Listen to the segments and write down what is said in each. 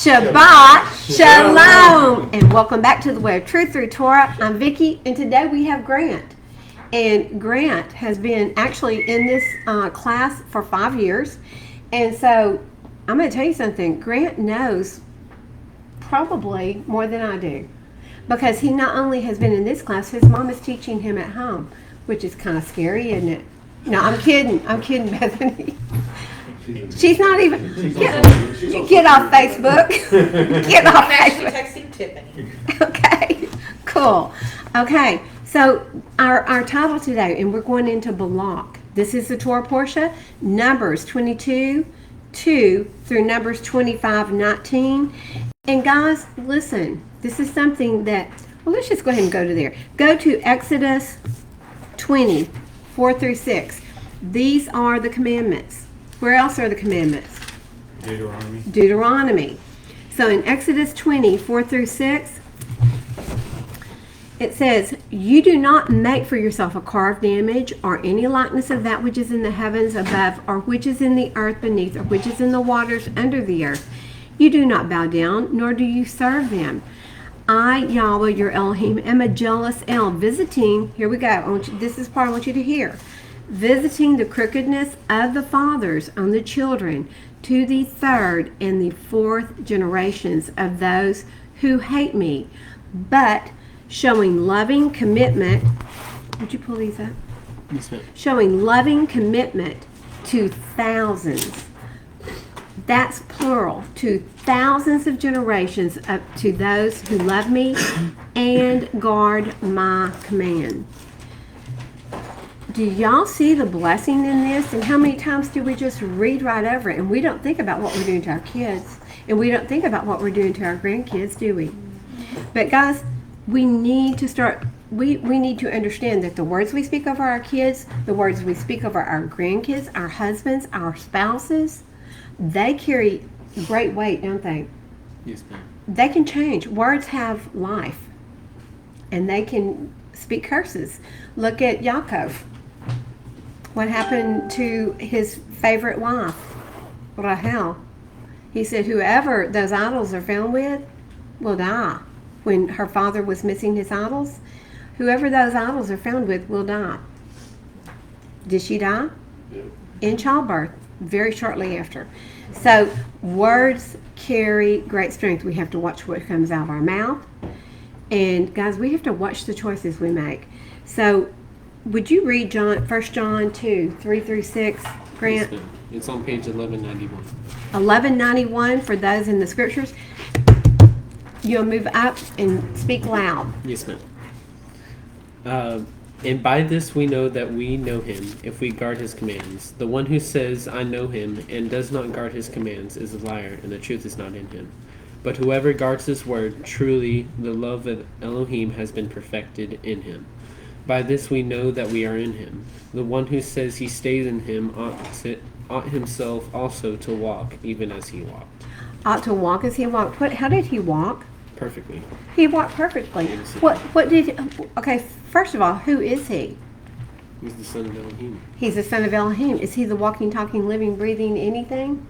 Shabbat Shalom, and welcome back to the Way of Truth through Torah. I'm Vicki, and today we have Grant. And Grant has been actually in this class for 5 years. And so I'm going to tell you something. Grant knows probably more than I do, because he not only has been in this class, his mom is teaching him at home, which is kind of scary, isn't it? No, I'm kidding, Bethany. She's not even. Get off Facebook. Get off Facebook. I'm actually texting Tiffany. Okay, cool. Okay, so our title today, and we're going into Balak. This is the Torah portion, Numbers 22:2 through Numbers 25:19. And guys, listen, this is something that, well, let's just go ahead and go to there. Go to Exodus 20:4-6. These are the commandments. Where else are the commandments? Deuteronomy. So in Exodus 20:4-6, it says, "You do not make for yourself a carved image or any likeness of that which is in the heavens above, or which is in the earth beneath, or which is in the waters under the earth. You do not bow down, nor do you serve them. I, Yahweh, your Elohim, am a jealous El, visiting," here we go, this is part I want you to hear, "visiting the crookedness of the fathers on the children to the third and the fourth generations of those who hate me, but showing loving commitment." Would you pull these up? Yes, ma'am. "Showing loving commitment to thousands." That's plural, to thousands of generations, up to those who love me and guard my command. Do y'all see the blessing in this? And how many times do we just read right over it and we don't think about what we're doing to our kids, and we don't think about what we're doing to our grandkids, do we? But guys, we need to start, we need to understand that the words we speak over our kids, the words we speak over our grandkids, our husbands, our spouses, they carry great weight, don't they? Yes, ma'am. They can change. Words have life, and they can speak curses. Look at Yaakov. What happened to his favorite wife, Rahel? He said, "Whoever those idols are found with will die." When her father was missing his idols, whoever those idols are found with will die. Did she die? Yeah. In childbirth, very shortly after. So words carry great strength. We have to watch what comes out of our mouth. And guys, we have to watch the choices we make. So would you read 1 John 2:3-6, Grant? Yes, ma'am. It's on page 1191. 1191 for those in the scriptures. You'll move up and speak loud. Yes, ma'am. And by this we know that we know him, if we guard his commands. The one who says, "I know him," and does not guard his commands is a liar, and the truth is not in him. But whoever guards his word, truly the love of Elohim has been perfected in him. By this we know that we are in him. The one who says he stays in him ought himself also to walk, even as he walked. Ought to walk as he walked. How did he walk? Perfectly. He walked perfectly. Yes. What did, okay, first of all, who is he? He's the son of Elohim. He's the son of Elohim. Is he the walking, talking, living, breathing anything?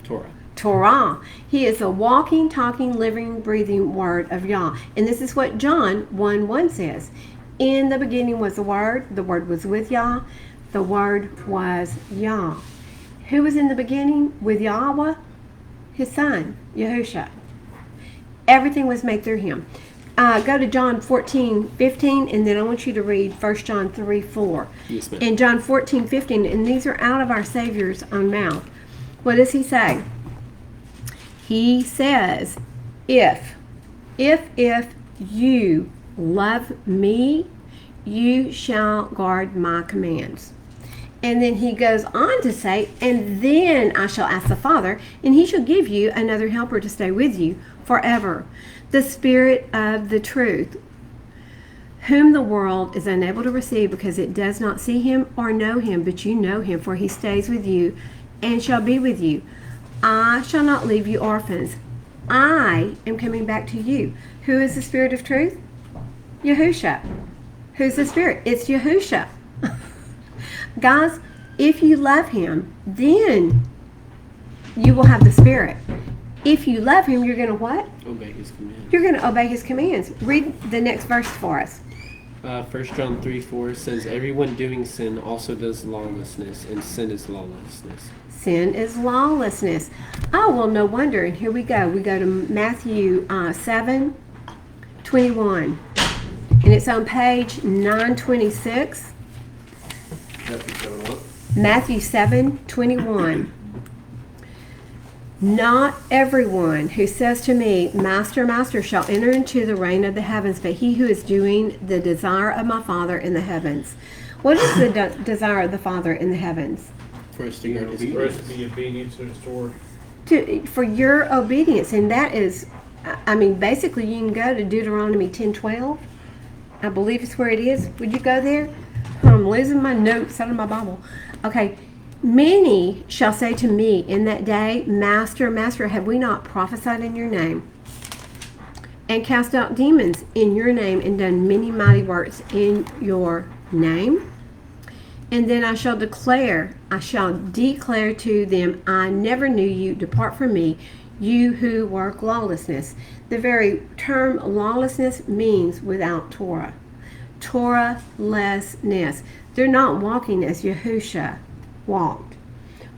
Torah. He is the walking, talking, living, breathing word of Yah. And this is what John 1:1 says. "In the beginning was the Word was with Yah, the Word was Yah." Who was in the beginning with Yahweh? His son, Yahusha. Everything was made through him. Go to John 14:15, and then I want you to read 1 John 3:4. Yes, ma'am. In John 14:15, and these are out of our Savior's own mouth. What does he say? He says, if you love me, you shall guard my commands. And then he goes on to say, "And then I shall ask the Father, and he shall give you another helper to stay with you forever, the Spirit of the truth, whom the world is unable to receive because it does not see him or know him, but you know him, for he stays with you and shall be with you. I shall not leave you orphans. I am coming back to you." Who is the Spirit of truth? Yahusha. Who's the Spirit? It's Yahusha. Guys, if you love him, then you will have the Spirit. If you love him, you're going to what? Obey his commands. You're going to obey his commands. Read the next verse for us. 1 John 3:4 says, everyone doing sin also does lawlessness, and sin is lawlessness. Sin is lawlessness. Oh, well, no wonder. And here we go. We go to Matthew 7:21. And it's on page 926. Matthew 7:21. Not everyone who says to me, Master, Master, shall enter into the reign of the heavens, but he who is doing the desire of my Father in the heavens. What is the desire of the Father in the heavens? For us to guard his For us to commands. be obedient to the Lord. For your obedience. And that is, I mean, basically you can go to Deuteronomy 10:12. I believe it's where it is. Would you go there? I'm losing my notes out of my Bible. Okay. Many shall say to me in that day, Master, Master, have we not prophesied in your name, and cast out demons in your name, and done many mighty works in your name? And then I shall declare to them, I never knew you, depart from me, you who work lawlessness. The very term lawlessness means without Torah. Torah-lessness. They're not walking as Yahusha walked.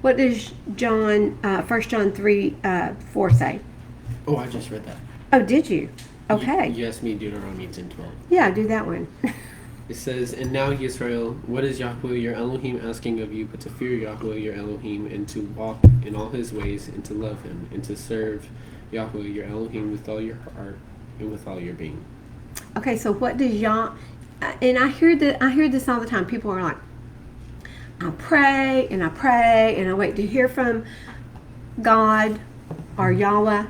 What does 1 John 3:4 say? Oh, I just read that. Oh, did you? Okay. You asked me Deuteronomy 10:12. Yeah, do that one. It says, and now, Israel, what is Yahweh your Elohim asking of you but to fear Yahweh your Elohim, and to walk in all his ways, and to love him, and to serve Yahweh your Elohim with all your heart and with all your being. Okay, so what does and I hear this all the time. People are like, I pray and I pray and I wait to hear from God or Yahweh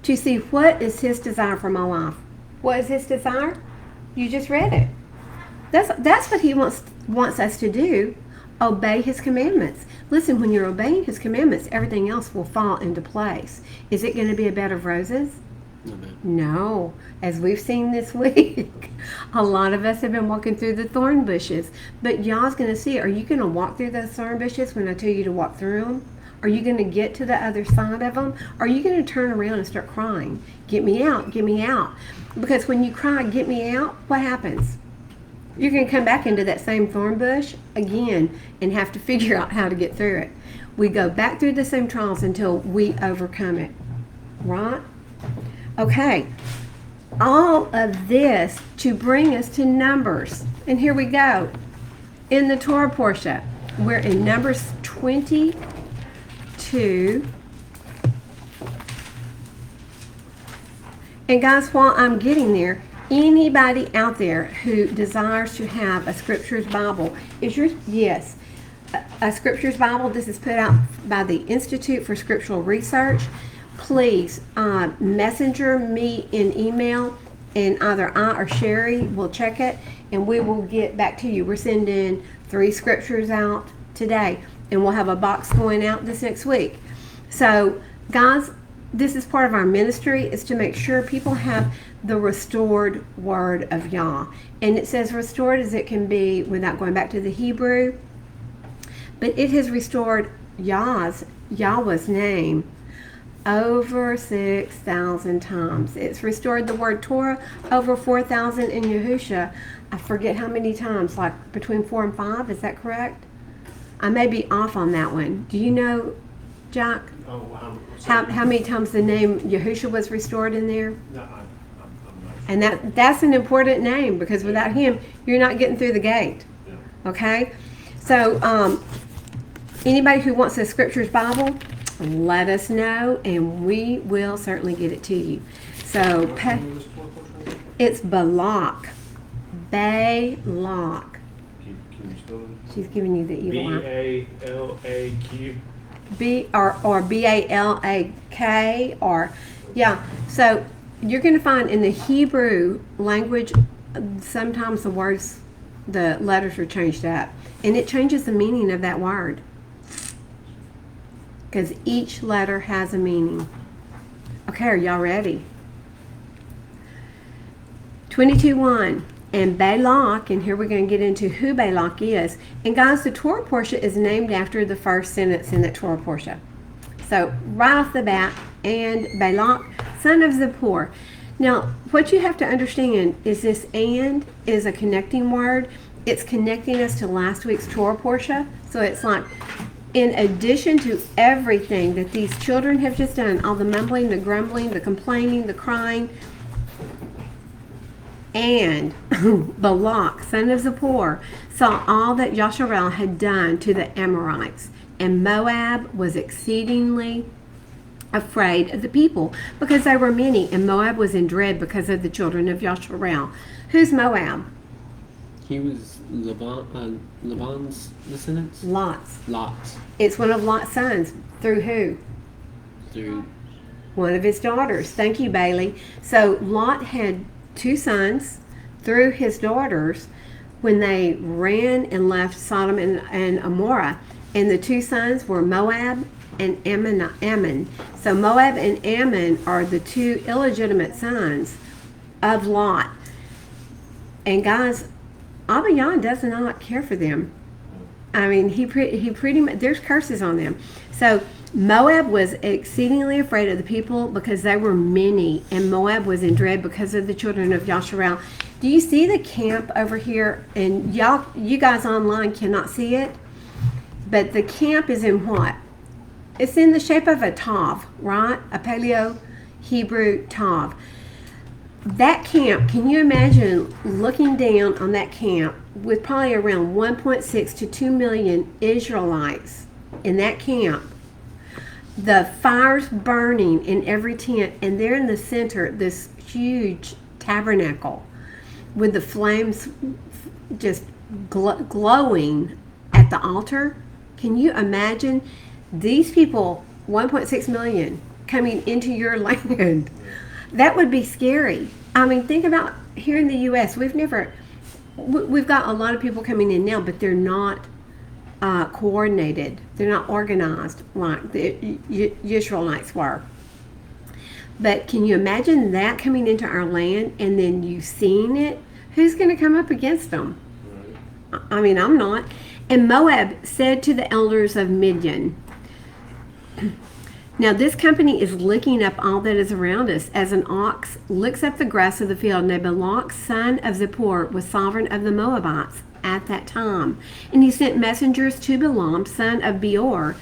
to see what is his desire for my life. What is his desire? You just read it. That's what he wants us to do. Obey his commandments. Listen, when you're obeying his commandments, everything else will fall into place. Is it going to be a bed of roses? No. As we've seen this week, a lot of us have been walking through the thorn bushes. But y'all's going to see, are you going to walk through those thorn bushes when I tell you to walk through them? Are you going to get to the other side of them? Are you going to turn around and start crying? Get me out, get me out. Because when you cry, get me out, what happens? You're going to come back into that same thorn bush again and have to figure out how to get through it. We go back through the same trials until we overcome it. Right? Okay. All of this to bring us to Numbers. And here we go. In the Torah portion, we're in Numbers 22. And guys, while I'm getting there, anybody out there who desires to have a Scriptures Bible, yes, a Scriptures Bible. This is put out by the Institute for Scriptural Research. Please messenger me in email, and either I or Sherry will check it, and we will get back to you. We're sending 3 scriptures out today, and we'll have a box going out this next week. So, guys, this is part of our ministry, is to make sure people have the restored word of Yah. And it says restored as it can be without going back to the Hebrew. But it has restored Yahweh's name over 6,000 times. It's restored the word Torah over 4,000 in Yahusha. I forget how many times, like between 4 and 5, is that correct? I may be off on that one. Do you know, Jack? How many times the name Yahusha was restored in there? No, I'm not. And that's an important name, because without him, you're not getting through the gate. Yeah. Okay? So, anybody who wants a Scriptures Bible, let us know, and we will certainly get it to you. So, it's Balak. Balak. Can you spell it? She's giving you the evil eye. B-A-L-A-Q. Or B-A-L-A-K, or, yeah. So, you're going to find in the Hebrew language, sometimes the letters are changed up, and it changes the meaning of that word, because each letter has a meaning. Okay, are y'all ready? 22:1. And Balak, and here we're going to get into who Balak is. And guys, the Torah portion is named after the first sentence in that Torah portion. So right off the bat, and Balak, son of Zippor. Now, what you have to understand is this "and" is a connecting word. It's connecting us to last week's Torah portion. So it's like, in addition to everything that these children have just done, all the mumbling, the grumbling, the complaining, the crying, and Balak, son of Zippor, saw all that Yahusha had done to the Amorites, and Moab was exceedingly afraid of the people because they were many, and Moab was in dread because of the children of Yahusha. Who's Moab? He was Laban's descendants? Lot's. Lot's. It's one of Lot's sons. Through who? Through One of his daughters. Thank you, Bailey. So Lot had 2 sons through his daughters when they ran and left Sodom and Amorah. And the 2 sons were Moab and Ammon. So Moab and Ammon are the 2 illegitimate sons of Lot. And guys, Abba Yah does not care for them. I mean, he pretty much, there's curses on them. So Moab was exceedingly afraid of the people because they were many, and Moab was in dread because of the children of Yahusha. Do you see the camp over here? And you guys online cannot see it, but the camp is in what? It's in the shape of a tav, right? A Paleo Hebrew tav. That camp, can you imagine looking down on that camp with probably around 1.6 to 2 million Israelites in that camp? The fires burning in every tent, and there in the center, this huge tabernacle with the flames just glowing at the altar. Can you imagine these people, 1.6 million, coming into your land? That would be scary. I mean, think about here in the U.S., we've got a lot of people coming in now, but they're not coordinated. They're not organized like the Israelites were. But can you imagine that coming into our land and then you seeing it? Who's going to come up against them? I mean, I'm not. And Moab said to the elders of Midian, now this company is licking up all that is around us as an ox licks up the grass of the field. Now Balak, son of Zippor, was sovereign of the Moabites at that time. And he sent messengers to Bilam, son of Beor,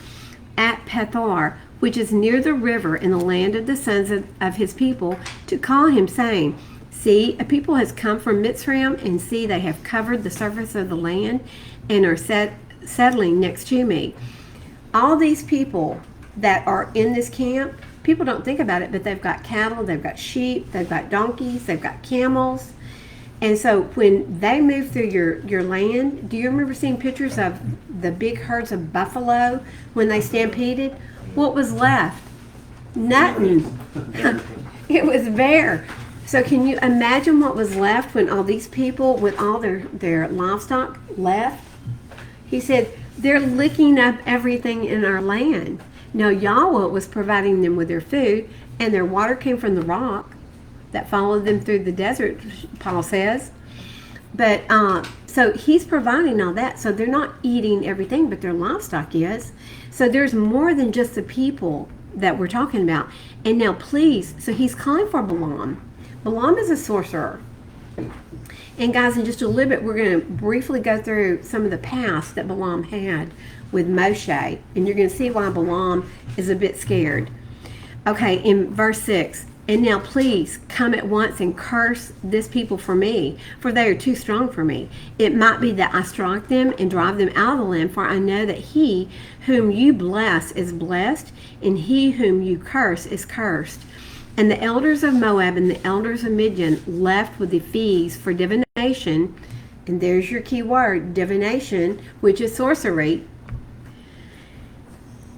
at Pethor, which is near the river in the land of the sons of his people, to call him, saying, see, a people has come from Mitzrayim, and see, they have covered the surface of the land and are settling next to me. All these people that are in this camp, people don't think about it, but they've got cattle, they've got sheep, they've got donkeys, they've got camels. And so when they move through your land, do you remember seeing pictures of the big herds of buffalo when they stampeded? What was left? Nothing. It was bare. So can you imagine what was left when all these people with all their livestock left? He said, they're licking up everything in our land. Now Yahweh was providing them with their food, and their water came from the rock that followed them through the desert, Paul says. But so he's providing all that. So they're not eating everything, but their livestock is. So there's more than just the people that we're talking about. And now please, so he's calling for Bilam. Bilam is a sorcerer. And guys, in just a little bit, we're going to briefly go through some of the past that Bilam had with Moshe. And you're going to see why Bilam is a bit scared. Okay, in verse 6, and now please come at once and curse this people for me, for they are too strong for me. It might be that I strike them and drive them out of the land, for I know that he whom you bless is blessed, and he whom you curse is cursed. And the elders of Moab and the elders of Midian left with the fees for divination, and there's your key word, divination, which is sorcery,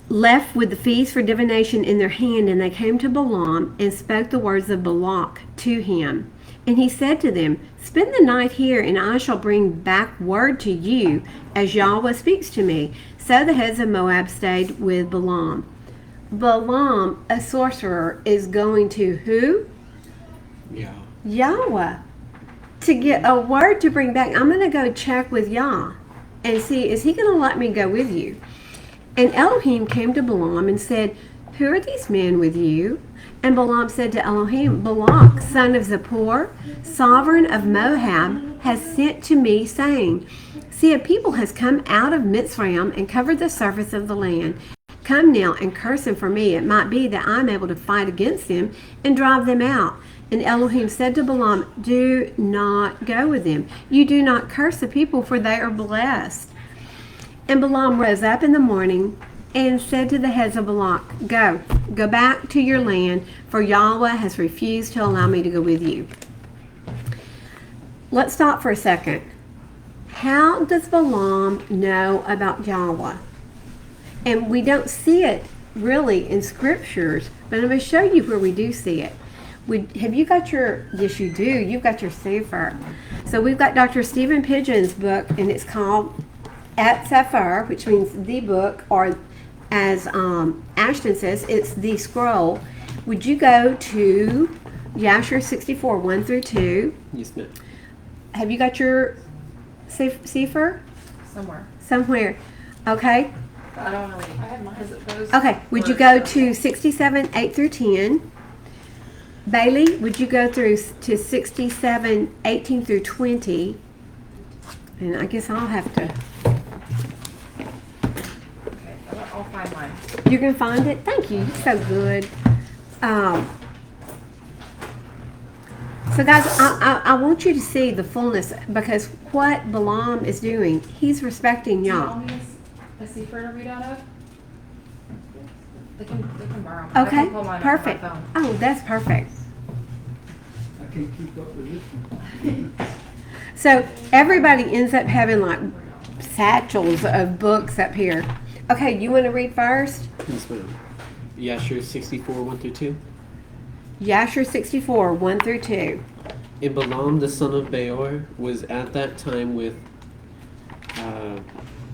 left with the fees for divination in their hand, and they came to Bilam and spoke the words of Balak to him. And he said to them, spend the night here, and I shall bring back word to you as Yahweh speaks to me. So the heads of Moab stayed with Bilam. Bilam, a sorcerer, is going to who? Yeah. Yahweh, to get a word to bring back. I'm going to go check with Yah and see, is he going to let me go with you? And Elohim came to Bilam and said, "Who are these men with you?" And Balaam said to Elohim, "Balak, son of Zippor, sovereign of Moab, has sent to me, saying, See, a people has come out of Mitzrayim and covered the surface of the land. Come now and curse them for me. It might be that I am able to fight against them and drive them out." And Elohim said to Balaam, "Do not go with them. You do not curse the people, for they are blessed." And Balaam rose up in the morning and said to the heads of Balak, Go back to your land, for Yahweh has refused to allow me to go with you." Let's stop for a second. How does Balaam know about Yahweh? And we don't see it really in scriptures, but I'm going to show you where we do see it. Have you got your, yes you do, you've got your Sefer. So we've got Dr. Stephen Pidgeon's book, and it's called At Sefer, which means the book, or as Ashton says, it's the scroll. Would you go to Yahusha 64, 1 through 2? Yes, ma'am. Have you got your Sefer? Somewhere. Okay. I don't know. I have mine. Is it those? Okay. Would you go to 67, 8 through 10? Bailey, would you go through to 67, 18 through 20? And I guess I'll have to. Okay, I'll find mine. You can find it? Thank you. You're so good. So guys, I want you to see the fullness, because what Balaam is doing, he's respecting Do you Yah. want me a Sefer to read out of? They can borrow mine. I Okay, can pull mine up on my perfect. phone. Oh, that's perfect. I can't keep up with this one. So everybody ends up having like satchels of books up here. Okay, you want to read first? Yes, ma'am. Yahusha 64, 1 through 2. Yahusha 64, 1 through 2. And Balaam the son of Beor was at that time with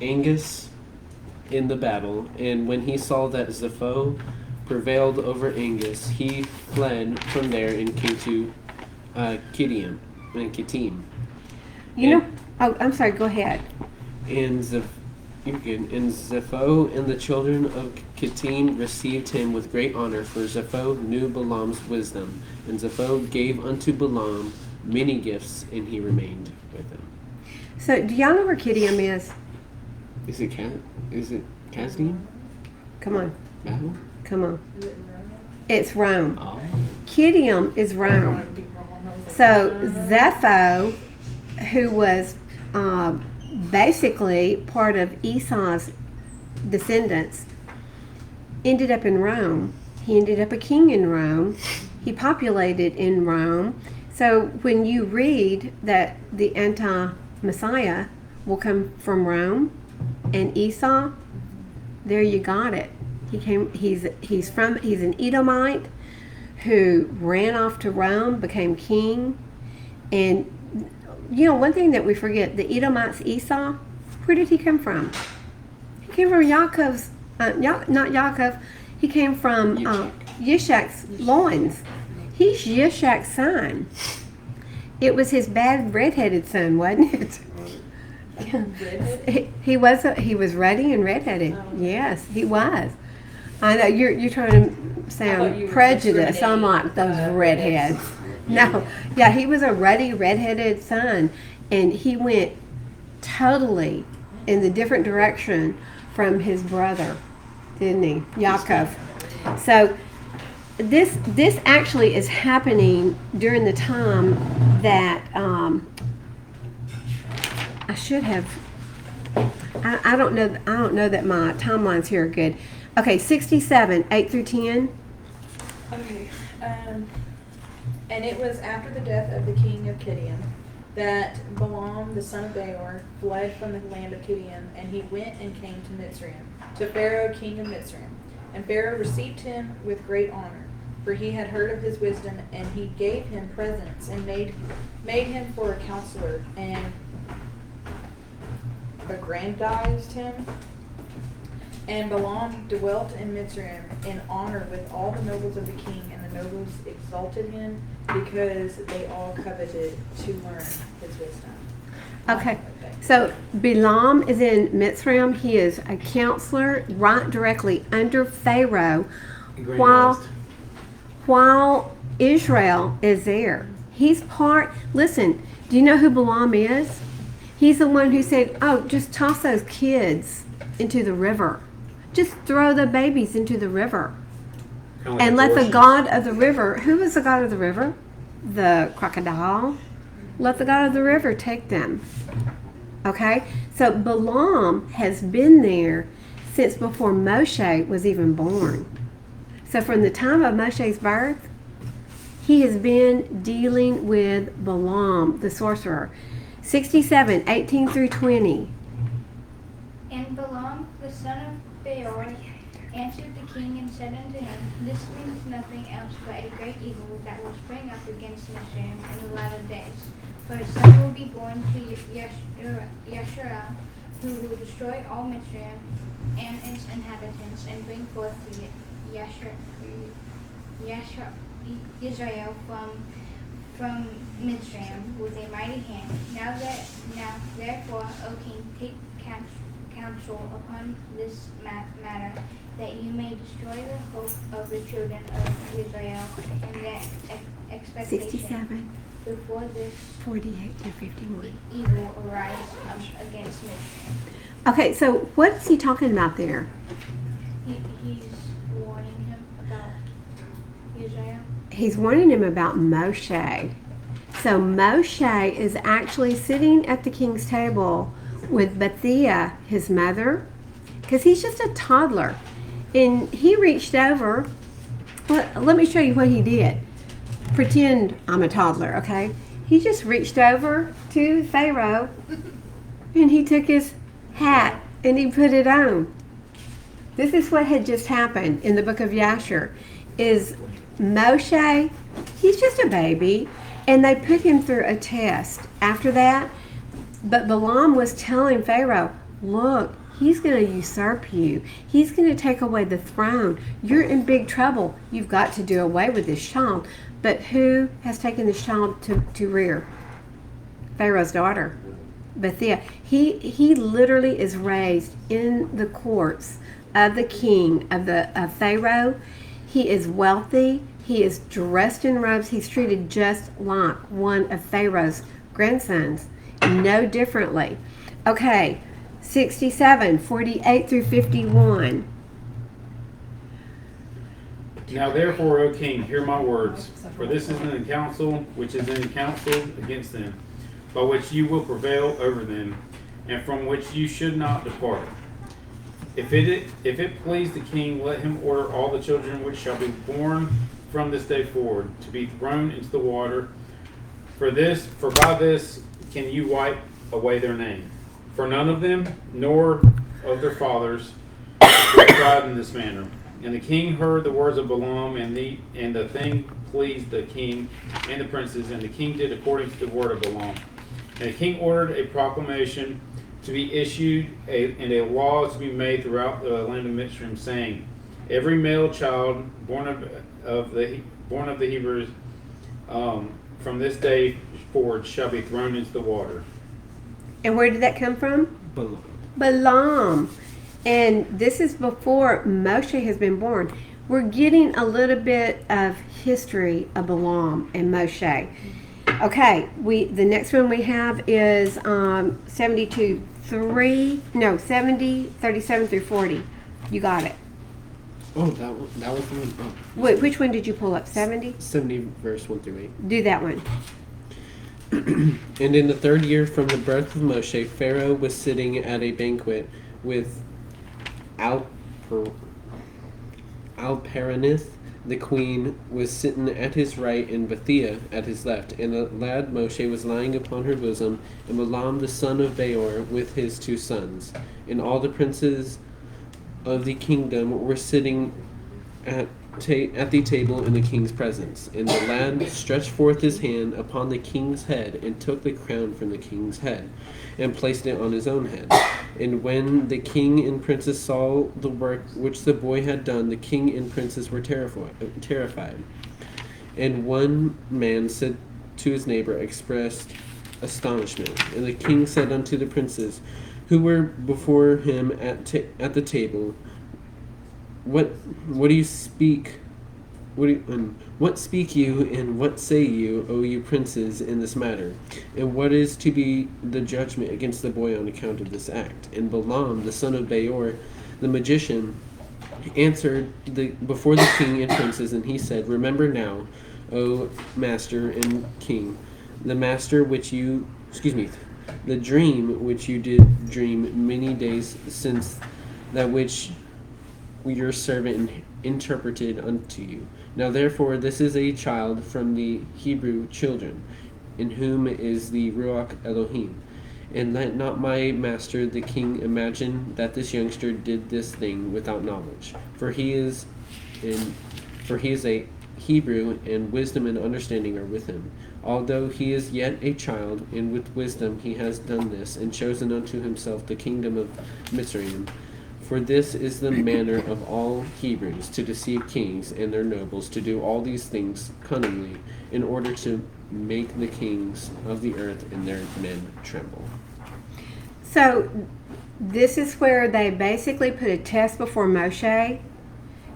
Angus in the battle, and when he saw that Zepho prevailed over Angus, he fled from there and came to Kittim. You know, oh, I'm sorry, go ahead. And Zepho and the children of Kittim received him with great honor, for Zepho knew Balaam's wisdom. And Zepho gave unto Balaam many gifts, and he remained with them. So do y'all know where Kittim is? Is it Casdim? Come on, Battle? come on. It's Rome. Oh. Kittim is Rome. So Zepho, who was basically part of Esau's descendants, ended up in Rome. He ended up a king in Rome. He populated in Rome. So when you read that the anti-Messiah will come from Rome and Esau, there you got it. He's an Edomite who ran off to Rome, became king. And you know, one thing that we forget, the Edomites, Esau, where did he come from? He came from Yaakov's, not Yaakov, he came from Yishak's loins. He's Yishak's son. It was his bad redheaded son, wasn't it? He was ruddy and redheaded. Yes, he was. I know you're trying to sound prejudiced. I'm like those redheads. No, yeah, he was a ruddy redheaded son, and he went totally in the different direction from his brother, didn't he, Yaakov? So this actually is happening during the time that I should have. I don't know that my timelines here are good. Okay, 67, 8 through 10. Okay. And it was after the death of the king of Kittim that Balaam the son of Beor fled from the land of Kittim, and he went and came to Mitzrayim, to Pharaoh king of Mitzrayim. And Pharaoh received him with great honor, for he had heard of his wisdom, and he gave him presents, and made him for a counselor, and aggrandized him. And Balaam dwelt in Mitzrayim in honor with all the nobles of the king, and the nobles exalted him because they all coveted to learn his wisdom. Okay, so Bilam is in Mitzrayim. He is a counselor right directly under Pharaoh. Green while list. while Israel is there. He's part. Listen, do you know who Balaam is? He's the one who said, "Oh, just toss those kids into the river. Just throw the babies into the river, Kinda like and let the abortions. god of the river." Who is the god of the river? The crocodile. Let the god of the river take them. Okay, so Balaam has been there since before Moshe was even born. So from the time of Moshe's birth, he has been dealing with Balaam, the sorcerer. 67, 18 through 20. And Balaam, the son of Beor, answered the king and said unto him, This means nothing else but a great evil that will spring up against Mitzrayim in the latter days. For a son will be born to Yahusha, who will destroy all Mitzrayim and its inhabitants, and bring forth to Israel from Mitzrayim with a mighty hand. Now therefore, O king, take counsel upon this matter, that you may destroy the hope of the children of Israel and their expectation 67, before this 48 through 51. evil arise against Mitzrayim. Okay, so what's he talking about there? He's warning him about Israel. He's warning him about Moshe. So Moshe is actually sitting at the king's table with Bethia, his mother, because he's just a toddler. And he reached over. Let me show you what he did. Pretend I'm a toddler, okay? He just reached over to Pharaoh and he took his hat and he put it on. This is what had just happened in the book of Yashar. Is Moshe, he's just a baby, and they put him through a test after that. But Balaam was telling Pharaoh, look, he's going to usurp you. He's going to take away the throne. You're in big trouble. You've got to do away with this child. But who has taken this child to rear? Pharaoh's daughter, Bethia. He literally is raised in the courts of the king of Pharaoh. He is wealthy. He is dressed in robes. He's treated just like one of Pharaoh's grandsons, no differently. Okay, 67, 48 through 51. Now therefore, O king, hear my words, for this is in the counsel which is in counsel against them, by which you will prevail over them, and from which you should not depart. If it please the king, let him order all the children which shall be born from this day forward to be thrown into the water. For by this can you wipe away their name. For none of them, nor of their fathers, were tried in this manner. And the king heard the words of Balaam, and the thing pleased the king and the princes, and the king did according to the word of Balaam. And the king ordered a proclamation to be issued and a law to be made throughout the land of Mitzrayim, saying, every male child born of the Hebrews from this day forward shall be thrown into the water. And where did that come from? Balaam. Balaam. And this is before Moshe has been born. We're getting a little bit of history of Balaam and Moshe. Okay, the next one we have is 70, 37 through 40. You got it. Oh, that was the one. Oh. Wait, which one did you pull up? 70? 70 verse 1 through 8. Do that one. And in the third year from the birth of Moshe, Pharaoh was sitting at a banquet with Alperanith, the queen, was sitting at his right and Bethia at his left. And the lad Moshe was lying upon her bosom, and Balaam the son of Beor with his 2 sons. And all the princes of the kingdom were sitting at the table in the king's presence. And the lad stretched forth his hand upon the king's head, and took the crown from the king's head, and placed it on his own head. And when the king and princes saw the work which the boy had done, the king and princes were terrified. And one man said to his neighbor, expressed astonishment. And the king said unto the princes who were before him at the table, what do you speak? What speak you, and what say you, O you princes, in this matter? And what is to be the judgment against the boy on account of this act? And Balaam, the son of Beor, the magician, answered before the king and princes, and he said, Remember now, O master and king, the dream which you did dream many days since, that which your servant interpreted unto you. Now therefore this is a child from the Hebrew children, in whom is the Ruach Elohim. And let not my master the king imagine that this youngster did this thing without knowledge. For he is a Hebrew, and wisdom and understanding are with him. Although he is yet a child, and with wisdom he has done this, and chosen unto himself the kingdom of Mitzrayim. For this is the manner of all Hebrews, to deceive kings and their nobles, to do all these things cunningly, in order to make the kings of the earth and their men tremble. So this is where they basically put a test before Moshe,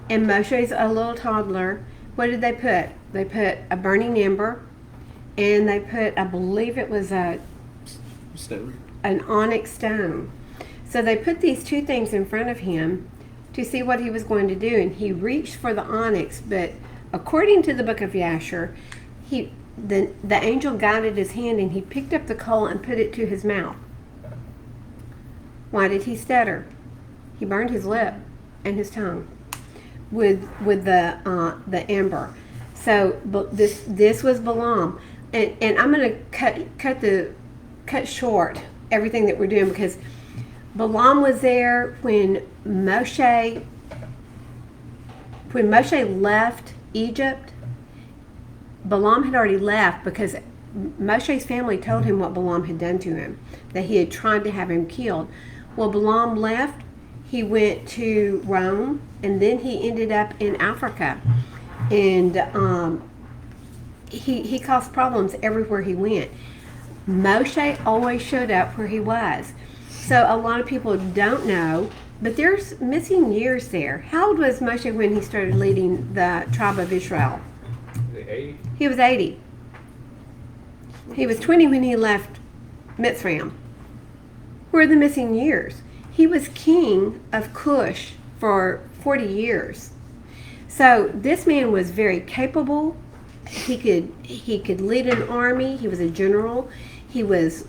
and Moshe's a little toddler. What did they put? They put a burning ember, and they put, I believe it was an onyx stone. So they put these two things in front of him to see what he was going to do, and he reached for the onyx, but according to the book of Yahusha, the angel guided his hand, and he picked up the coal and put it to his mouth. Why did he stutter? He burned his lip and his tongue with the ember. So this was Balaam, and I'm going to cut short everything that we're doing, because Balaam was there when Moshe left Egypt. Balaam had already left, because Moshe's family told him what Balaam had done to him, that he had tried to have him killed. Well, Balaam left. He went to Rome, and then he ended up in Africa, and he caused problems everywhere he went. Moshe always showed up where he was. So a lot of people don't know, but there's missing years there. How old was Moshe when he started leading the tribe of Israel? 80? He was 80. He was 20 when he left Mitzrayim. Where are the missing years? He was king of Cush for 40 years. So this man was very capable. He could lead an army. He was a general. He was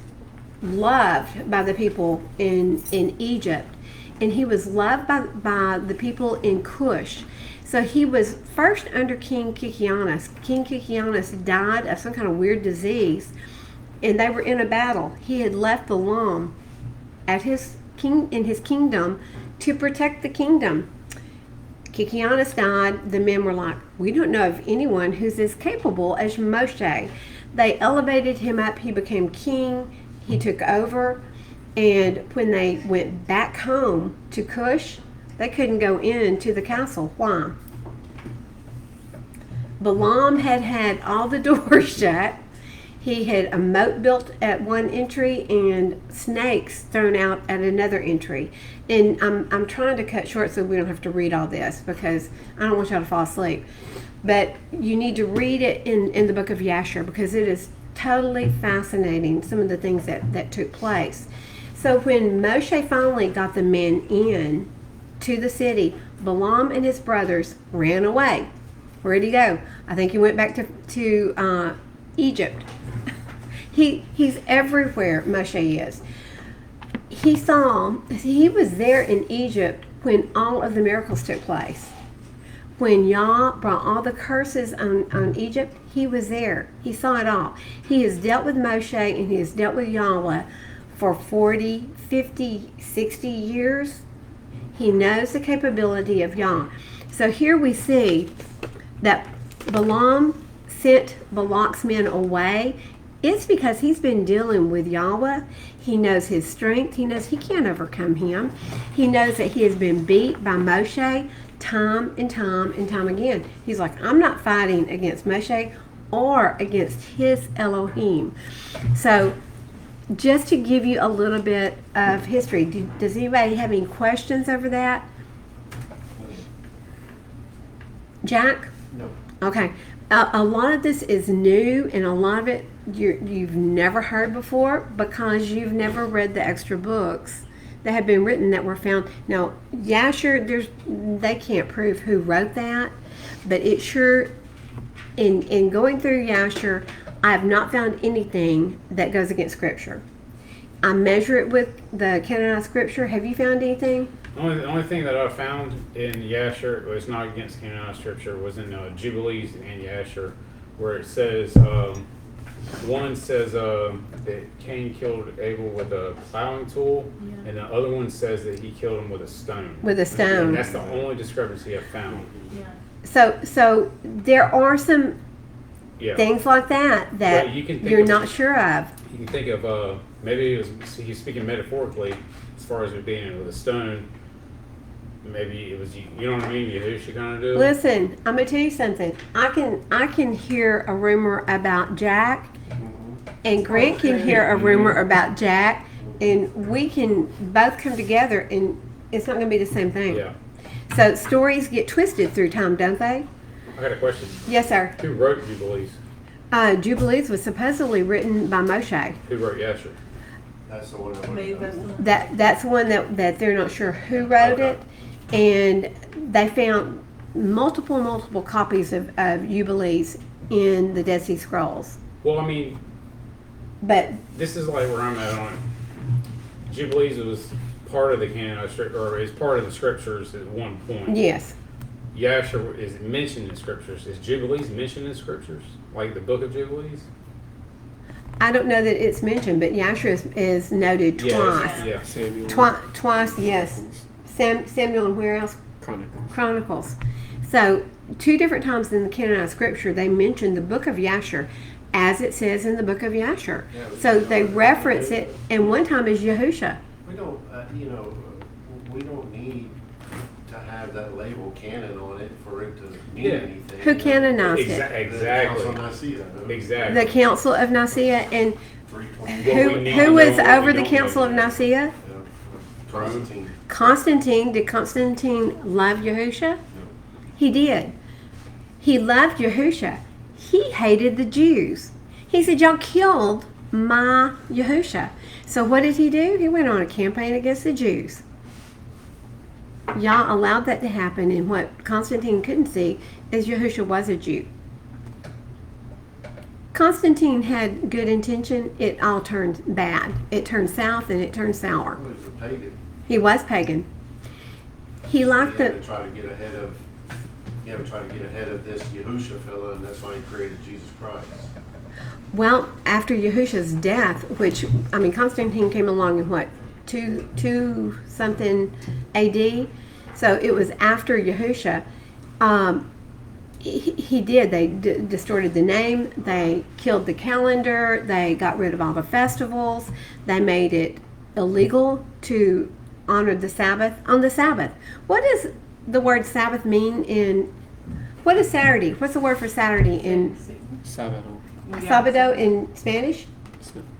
loved by the people in Egypt, and he was loved by the people in Cush. So he was first under King Kikianus. King Kikianus died of some kind of weird disease, and they were in a battle. He had left Balaam in his kingdom to protect the kingdom. Kikianus died. The men were like, we don't know of anyone who's as capable as Moshe. They elevated him up. He became king. He took over, and when they went back home to Cush, they couldn't go into the castle. Why? Balaam had all the doors shut. He had a moat built at one entry and snakes thrown out at another entry. And I'm trying to cut short so we don't have to read all this, because I don't want y'all to fall asleep. But you need to read it in the book of Yahusha, because it is totally fascinating, some of the things that took place. So when Moshe finally got the men in to the city, Balaam and his brothers ran away. Where'd he go? I think he went back to Egypt. He's everywhere, Moshe is. He was there in Egypt when all of the miracles took place. When Yah brought all the curses on Egypt, he was there. He saw it all. He has dealt with Moshe, and he has dealt with Yahweh for 40, 50, 60 years. He knows the capability of Yah. So here we see that Balaam sent Balak's men away. It's because he's been dealing with Yahweh. He knows his strength. He knows he can't overcome him. He knows that he has been beat by Moshe time and time again. He's like, I'm not fighting against Moshe or against his Elohim. So just to give you a little bit of history, does anybody have any questions over that? Jack? No. Okay. A lot of this is new, and a lot of it you've never heard before because you've never read the extra books that have been written that were found. Now, Yahusha, they can't prove who wrote that, but it sure, in going through Yahusha, I have not found anything that goes against Scripture. I measure it with the canonized Scripture. Have you found anything? The only thing that I found in Yahusha was not against canonized scripture was in Jubilees and Yahusha, where it says one says that Cain killed Abel with a plowing tool, and the other one says that he killed him with a stone. With a stone. And that's the only discrepancy I found. So there are some Yeah. things like that Well, you can think you're of- not sure of. You can think of maybe he's speaking metaphorically as far as it being with a stone. Maybe it was, you know what I mean? Yahusha kind of do. Listen, I'm gonna tell you something. I can hear a rumor about Jack, and Grant can hear a rumor about Jack, and we can both come together, and it's not gonna be the same thing. Yeah. So stories get twisted through time, don't they? I got a question. Yes, sir. Who wrote Jubilees? Jubilees was supposedly written by Moshe. Who wrote Yahusha? That's the one that Maybe that's went. the That's the one that they're not sure who wrote Okay. it, and they found multiple copies of Jubilees in the Dead Sea Scrolls. Well, I mean, But this is like where I'm at on it. Jubilees was part of the canon, or is part of the scriptures at one point. yes, Yahusha is mentioned in scriptures. Is Jubilees mentioned in scriptures? Like the book of Jubilees? I don't know that it's mentioned, but Yahusha is noted twice. Yeah. Samuel. Twice, yes. Samuel and where else? Chronicles. Chronicles. So, two different times in the canonized scripture, they mention the book of Yahusha as it says in the book of Yahusha. Yeah, So they reference it, and one time is Yahusha. We don't, we don't need to have that label canon on it for it to mean Yeah. anything. Who canonized it? Council of Exactly. Nicaea, no? Exactly. The Council of Nicaea, and 320. What we need who to was know, what we over the don't Council know. of Nicaea? Yeah. Constantine. Constantine. Did Constantine love Yahusha? He did. He loved Yahusha. He hated the Jews. He said, y'all killed my Yahusha. So what did he do? He went on a campaign against the Jews. Y'all allowed that to happen, and what Constantine couldn't see is Yahusha was a Jew. Constantine had good intention. It all turned bad. It turned south and it turned sour. He was a pagan. He was pagan. He liked You the... had to try to get ahead of, this Yahusha fella, and that's why he created Jesus Christ. Well, after Yahusha's death, which, I mean, Constantine came along in what, 2 something AD? So it was after Yahusha. He did. They distorted the name. They killed the calendar. They got rid of all the festivals. They made it illegal to honor the Sabbath on the Sabbath. What does the word Sabbath mean what is Saturday? What's the word for Saturday in Sabbath. Sabado in Spanish?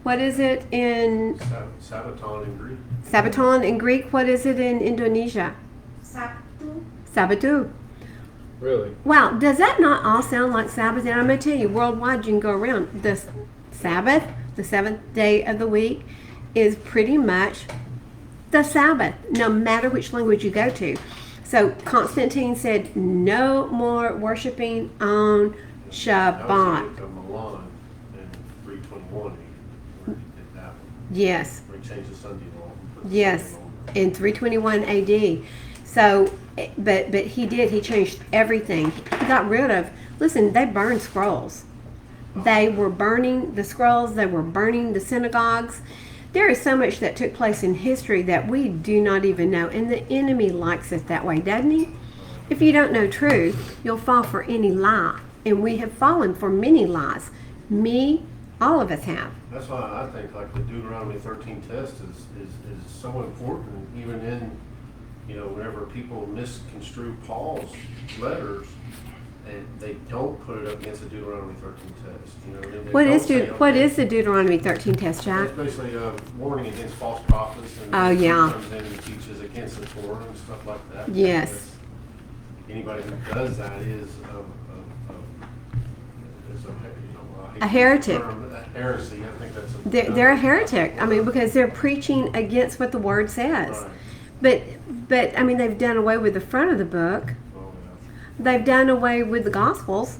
What is it in Sabaton in Greek. Sabaton in Greek? What is it in Indonesia? Sabatu. Really? Wow, does that not all sound like Sabbath? And I'm going to tell you, worldwide you can go around. The Sabbath, the seventh day of the week, is pretty much the Sabbath, no matter which language you go to. So Constantine said, no more worshiping on That was Shabbat. the book of Milan in 321, where he did that one. Yes. Where he changed the Sunday law. and put the Yes, Sunday law. in 321 AD. So, but he did. He changed everything. He got rid of. Listen, they burned scrolls. They were burning the scrolls. They were burning the synagogues. There is so much that took place in history that we do not even know, and the enemy likes it that way, doesn't he? If you don't know truth, you'll fall for any lie, and we have fallen for many lies. Me, all of us have. That's why I think like the Deuteronomy 13 test is so important, even in, whenever people misconstrue Paul's letters, and they don't put it up against the Deuteronomy 13 test. They What don't is say, what okay, is the Deuteronomy 13 test, Jack? It's basically a warning against false prophets, and Oh, yeah. comes in and teaches against the Torah and stuff like that. Yes. anybody who does that is A heretic. A heresy, I think that's They're a heretic. I mean, because they're preaching against what the Word says. Right. But I mean, they've done away with the front of the book. Oh, They've done away with the Gospels.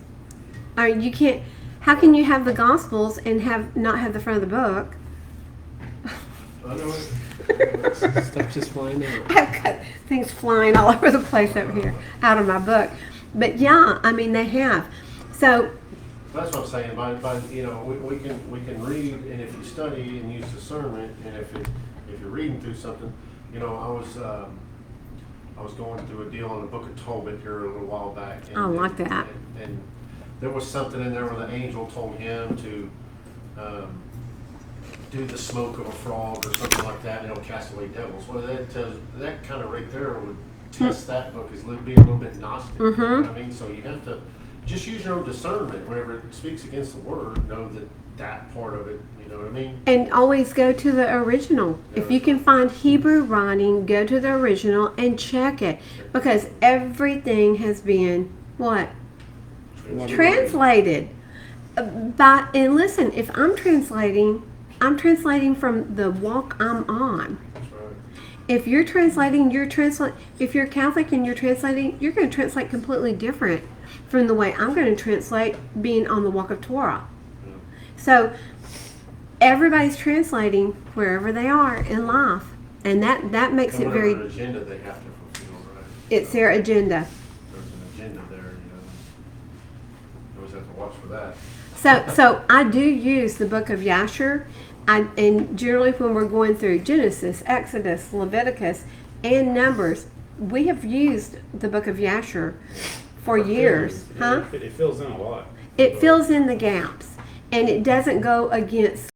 I mean, you can't. How can you have the Gospels and not have the front of the book? yeah. I know it. Stuff just flying out. I've got things flying all over the place over here out of my book. But yeah, I mean, they have. So That's what I'm saying. By we can read, and if you study and use discernment, and if you're reading through something, I was going through a deal on the book of Tobit here a little while back. And, I like that. And there was something in there where the angel told him to do the smoke of a frog or something like that, and it'll cast away devils. Well, that kind of right there would test that book as being a little bit Gnostic. You know what I mean? So you have to just use your own discernment. Whenever it speaks against the word, know that part of it, you know what I mean? And always go to the original. If you can find Hebrew writing, go to the original and check it. Because everything has been, what? Translated. And listen, if I'm translating from the walk I'm on. That's right. If you're translating, if you're Catholic and you're translating, you're going to translate completely different from the way I'm going to translate being on the walk of Torah. Yeah. So everybody's translating wherever they are in life, and that makes it very. An agenda they have to fulfill, right? It's their agenda. There's an agenda there, you always have to watch for that. So I do use the book of Yahusha, and generally when we're going through Genesis, Exodus, Leviticus, and Numbers, we have used the book of Yahusha for years, huh? It fills in a lot. It fills in the gaps, and it doesn't go against